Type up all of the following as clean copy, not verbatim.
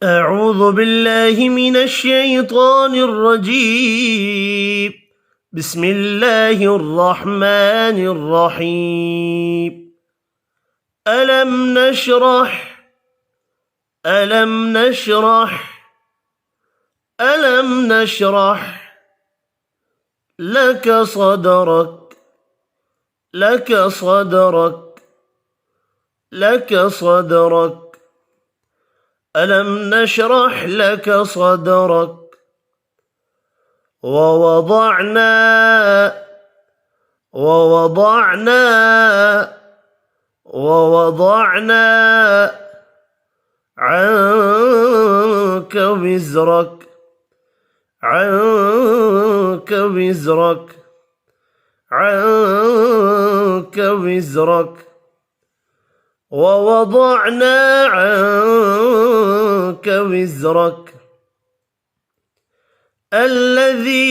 أعوذ بالله من الشيطان الرجيم. بسم الله الرحمن الرحيم. ألم نشرح ألم نشرح ألم نشرح لك صدرك لك صدرك لك صدرك ألم نشرح لك صدرك ووضعنا عنك وزرك ووضعنا عنك وزرك الذي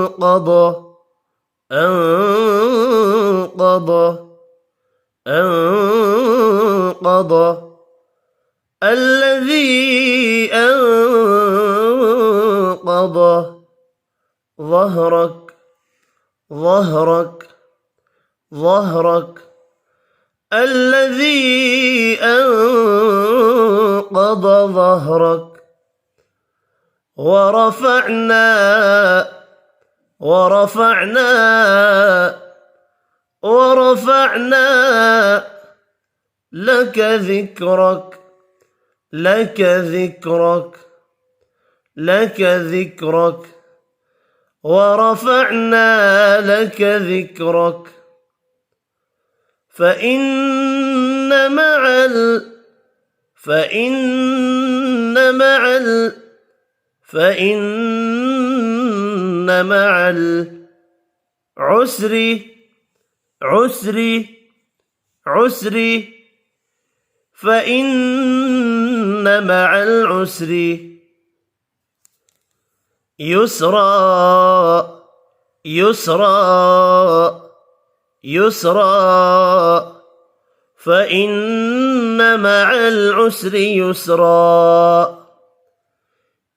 أنقض ظهرك الذي أنقض ظهرك ورفعنا لك ذكرك ورفعنا لك ذكرك فإن مع العسر يسرا فإن مع العسر يسرا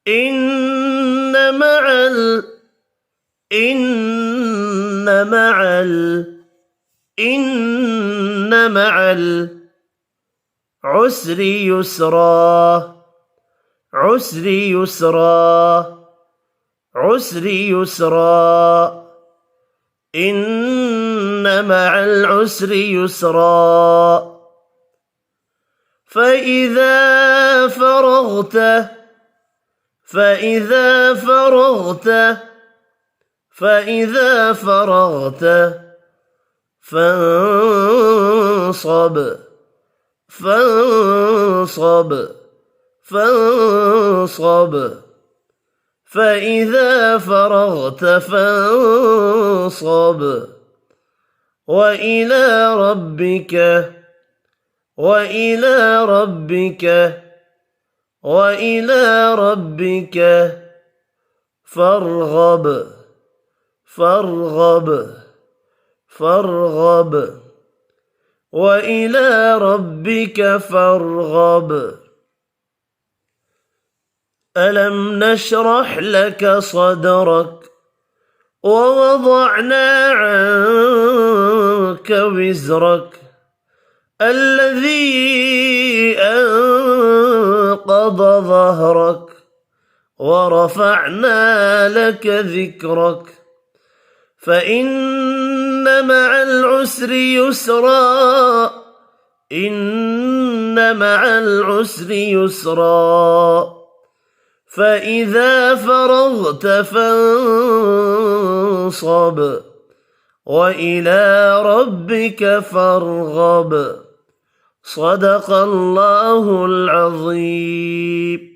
إن مع العسر يسرا إن مع العسر يسرا فإذا فرغت فانصب فإذا فرغت فانصب وإلى ربك فارغب ألم نشرح لك صدرك ووضعنا عنك وزرك الذي أنقض ظهرك ورفعنا لك ذكرك فإن مع العسر يسرا فإذا فرغت فانصب وإلى ربك فارغب صدق الله العظيم.